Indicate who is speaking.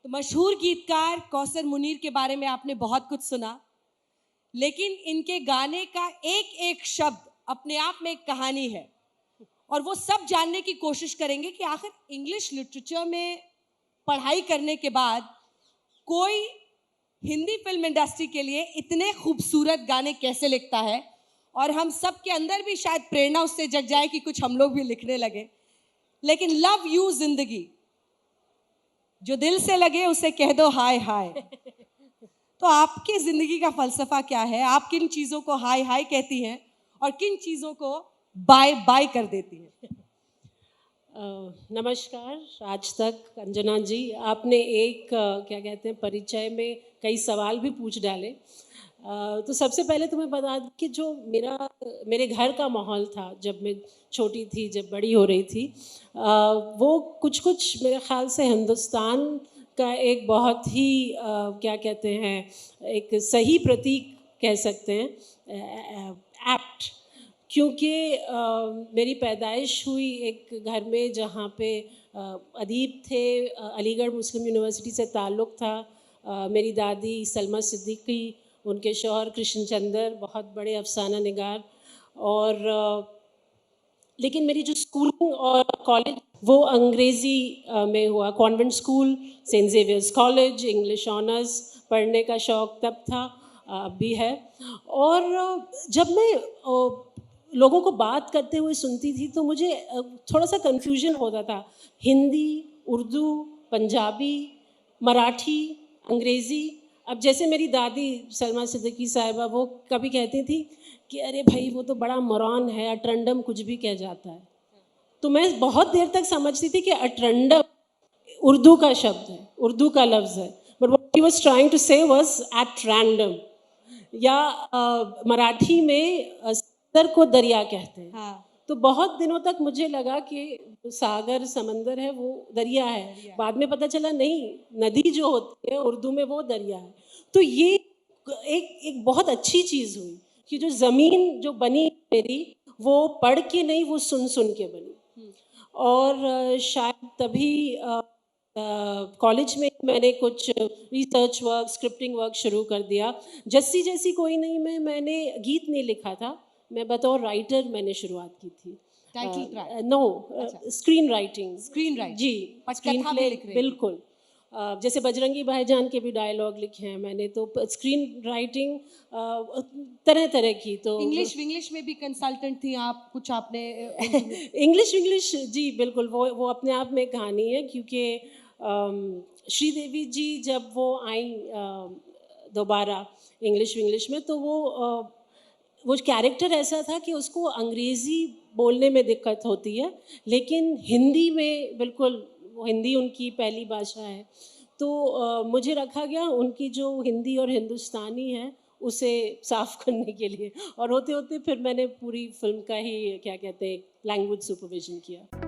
Speaker 1: तो मशहूर गीतकार कौसर मुनीर के बारे में आपने बहुत कुछ सुना, लेकिन इनके गाने का एक एक शब्द अपने आप में एक कहानी है और वो सब जानने की कोशिश करेंगे कि आखिर इंग्लिश लिटरेचर में पढ़ाई करने के बाद कोई हिंदी फिल्म इंडस्ट्री के लिए इतने खूबसूरत गाने कैसे लिखता है, और हम सब के अंदर भी शायद प्रेरणा उससे जग जाए कि कुछ हम लोग भी लिखने लगे। लेकिन लव यू जिंदगी, जो दिल से लगे उसे कह दो हाय हाय। तो आपकी जिंदगी का फलसफा क्या है? आप किन चीजों को हाय हाय कहती हैं और किन चीजों को बाय बाय कर देती हैं?
Speaker 2: नमस्कार। आज तक अंजना जी आपने एक क्या कहते हैं परिचय में कई सवाल भी पूछ डाले। तो सबसे पहले तुम्हें बता दूं कि जो मेरे घर का माहौल था जब मैं छोटी थी, जब बड़ी हो रही थी, वो कुछ मेरे ख्याल से हिंदुस्तान का एक बहुत ही क्या कहते हैं एक सही प्रतीक कह सकते हैं, एप्ट, क्योंकि मेरी पैदाइश हुई एक घर में जहाँ पे अदीब थे, अलीगढ़ मुस्लिम यूनिवर्सिटी से ताल्लुक़ था। मेरी दादी सलमा सिद्दीकी, उनके शौहर कृष्ण चंद्र बहुत बड़े अफसाना निगार, और लेकिन मेरी जो स्कूलिंग और कॉलेज वो अंग्रेज़ी में हुआ। Convent school, saint Xavier's college, English honours पढ़ने का शौक़ तब था, अब भी है। और जब मैं लोगों को बात करते हुए सुनती थी तो मुझे थोड़ा सा कन्फ्यूजन होता था। हिंदी, उर्दू, पंजाबी, मराठी, अंग्रेज़ी। अब जैसे मेरी दादी सलमा सिद्दीकी साहिबा, वो कभी कहती थी कि अरे भाई वो तो बड़ा मोरान है, अटरंडम कुछ भी कह जाता है। तो मैं बहुत देर तक समझती थी कि अटरंडम उर्दू का शब्द है, उर्दू का लफ्ज़ है, but what he was trying to say was at random. या मराठी में सागर को दरिया कहते हैं।
Speaker 1: हाँ।
Speaker 2: तो बहुत दिनों तक मुझे लगा कि सागर समंदर है, वो दरिया है। बाद में पता चला नहीं, नदी जो होती है उर्दू में वो दरिया है। तो ये एक बहुत अच्छी चीज़ हुई कि जो ज़मीन जो बनी मेरी, वो पढ़ के नहीं, वो सुन सुन के बनी। और शायद तभी कॉलेज में मैंने कुछ रिसर्च वर्क, स्क्रिप्टिंग वर्क शुरू कर दिया। जस्सी जैसी कोई नहीं मैंने गीत नहीं लिखा था, मैं बतौर राइटर मैंने शुरुआत की थी।
Speaker 1: Title track?
Speaker 2: No, screenwriting.
Speaker 1: Screenwriting
Speaker 2: जी, स्क्रीन
Speaker 1: पटकथा भी
Speaker 2: प्ले,
Speaker 1: लिख रही हैं?
Speaker 2: बिल्कुल। जैसे बजरंगी भाईजान के भी डायलॉग लिखे हैं मैंने, तो स्क्रीन राइटिंग तरह तरह की। तो
Speaker 1: इंग्लिश में भी कंसल्टेंट थी आप, कुछ आपने
Speaker 2: इंग्लिश जी बिल्कुल, वो अपने आप में कहानी है, क्योंकि श्रीदेवी जी जब वो आई दोबारा इंग्लिश में, तो वो कैरेक्टर ऐसा था कि उसको अंग्रेज़ी बोलने में दिक्कत होती है, लेकिन हिंदी में बिल्कुल, वो हिंदी उनकी पहली भाषा है। तो मुझे रखा गया उनकी जो हिंदी और हिंदुस्तानी है उसे साफ़ करने के लिए, और होते होते फिर मैंने पूरी फिल्म का ही क्या कहते हैं लैंग्वेज सुपरविज़न किया।